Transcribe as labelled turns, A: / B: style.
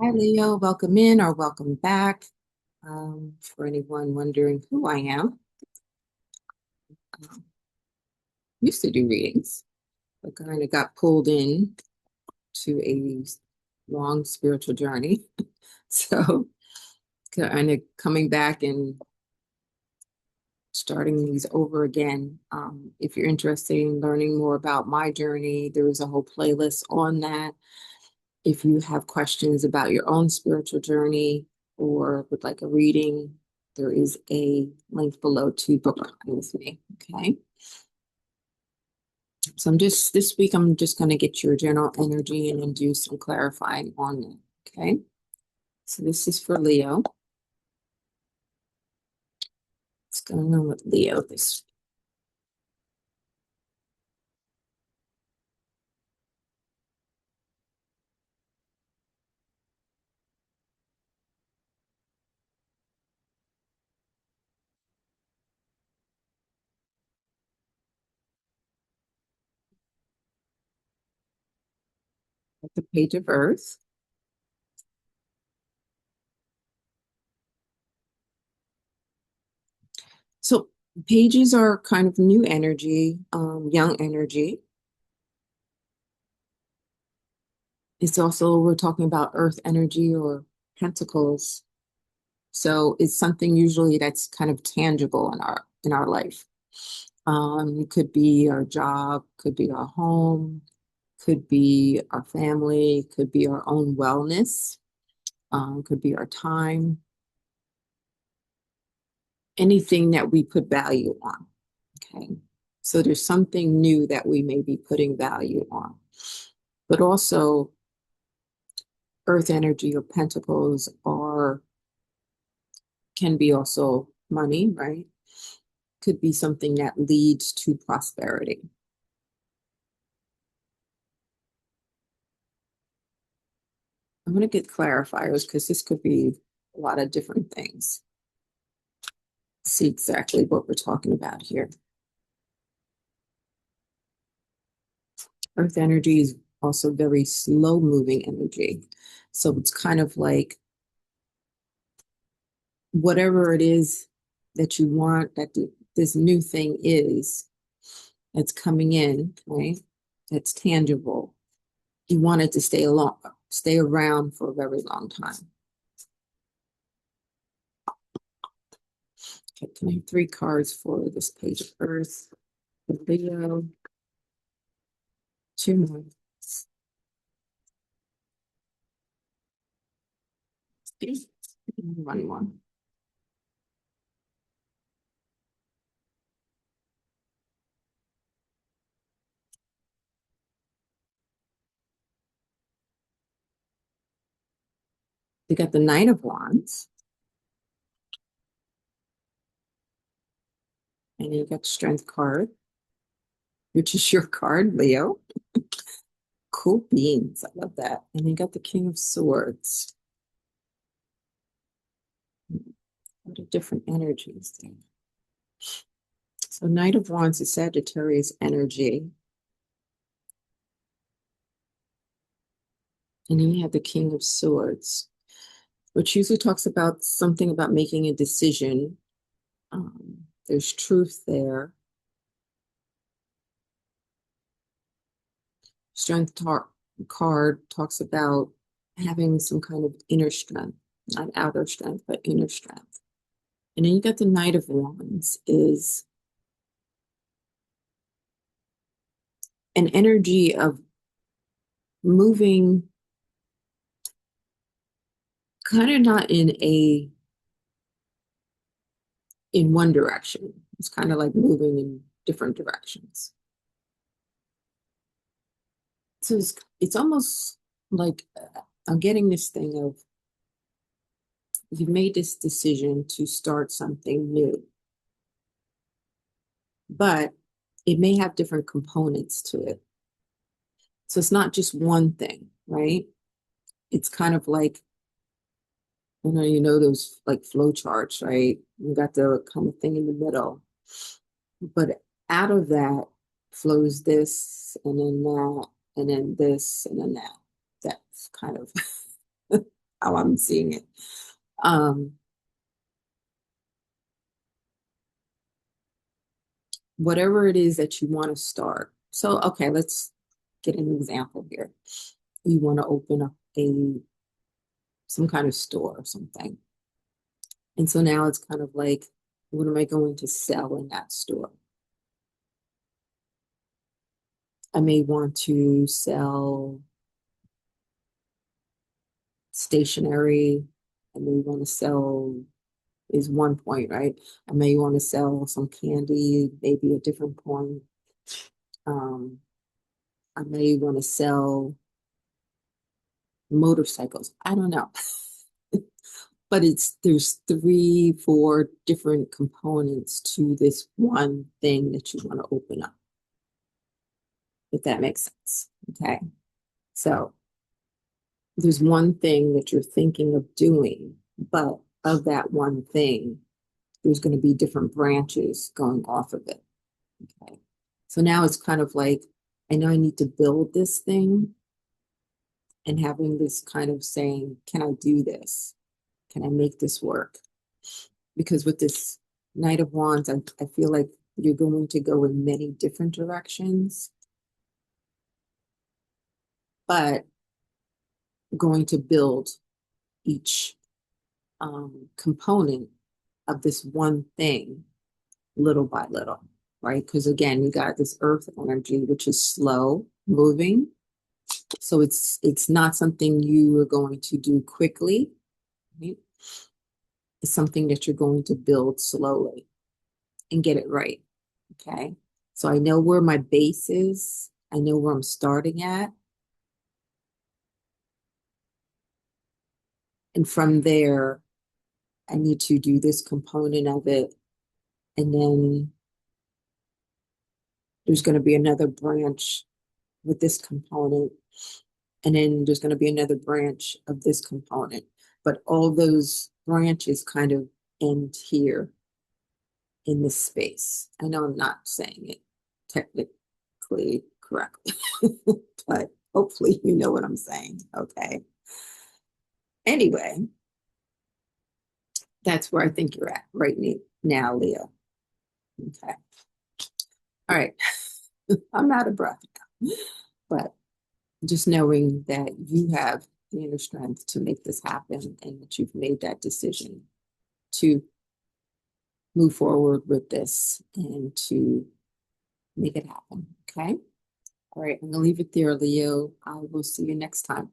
A: Hi, Leo. Welcome in or welcome back. For anyone wondering who I am, um, used to do readings, but kind of got pulled in to a long spiritual journey. So, kind of coming back and starting these over again. If you're interested in learning more about my journey, there is a whole playlist on that. If you have questions about your own spiritual journey or would like a reading, there is a link below to book time with me. Okay. So this week, I'm just going to get your general energy and then do some clarifying on it. Okay. So this is for Leo. What's going on with Leo this at the page of Earth? So pages are kind of new energy, young energy. It's also, we're talking about Earth energy or pentacles. So it's something usually that's kind of tangible in our life. It could be our job, could be our home, could be our family, could be our own wellness, could be our time, anything that we put value on. Okay. So there's something new that we may be putting value on. But also, earth energy or pentacles are can be also money, right? Could be something that leads to prosperity. I'm going to get clarifiers because this could be a lot of different things. See exactly what we're talking about here. Earth energy is also very slow moving energy. So it's kind of like whatever it is that you want, that this new thing is that's coming in, right? That's tangible. You want it to stay around for a very long time. Okay, can I have 3 cards for this page of Earth? For Leo, 2 more. One more. You got the Knight of Wands, and you got the Strength card, which is your card, Leo. Cool beans. I love that. And you got the King of Swords. What a different energies there. So Knight of Wands is Sagittarius energy. And then you have the King of Swords, which usually talks about something about making a decision. There's truth there. Strength card talks about having some kind of inner strength, not outer strength, but inner strength. And then you got the Knight of Wands is an energy of moving kind of not in one direction. It's kind of like moving in different directions. So it's almost like I'm getting this thing of you've made this decision to start something new, but it may have different components to it. So it's not just one thing, right? It's kind of like, you know those like flow charts, right? You got the kind of thing in the middle, but out of that flows this and then that and then this and then that. That's kind of how I'm seeing it. Um, whatever it is that you want to start. So, okay, let's get an example here. You want to open up some kind of store or something. And so now it's kind of like, what am I going to sell in that store? I may want to sell stationery. I may want to sell is one point, right? I may want to sell some candy, maybe a different point. Um, I may want to sell motorcycles. I don't know. But there's three, four different components to this one thing that you want to open up, if that makes sense. Okay. So there's one thing that you're thinking of doing, but of that one thing, there's going to be different branches going off of it. Okay. So now it's kind of like, I know I need to build this thing, and having this kind of saying, can I do this? Can I make this work? Because with this Knight of Wands, I feel like you're going to go in many different directions, but going to build each component of this one thing little by little, right? Because again, you got this earth energy, which is slow moving. So it's not something you are going to do quickly, right? It's something that you're going to build slowly and get it right. Okay. So I know where my base is. I know where I'm starting at. And from there, I need to do this component of it. And then there's going to be another branch with this component. And then there's going to be another branch of this component. But all those branches kind of end here in this space. I know I'm not saying it technically correctly, but hopefully you know what I'm saying. Okay. Anyway, that's where I think you're at right now, Leo. Okay. All right. I'm out of breath now. But just knowing that you have the inner strength to make this happen and that you've made that decision to move forward with this and to make it happen. Okay. All right. I'm going to leave it there, Leo. I will see you next time.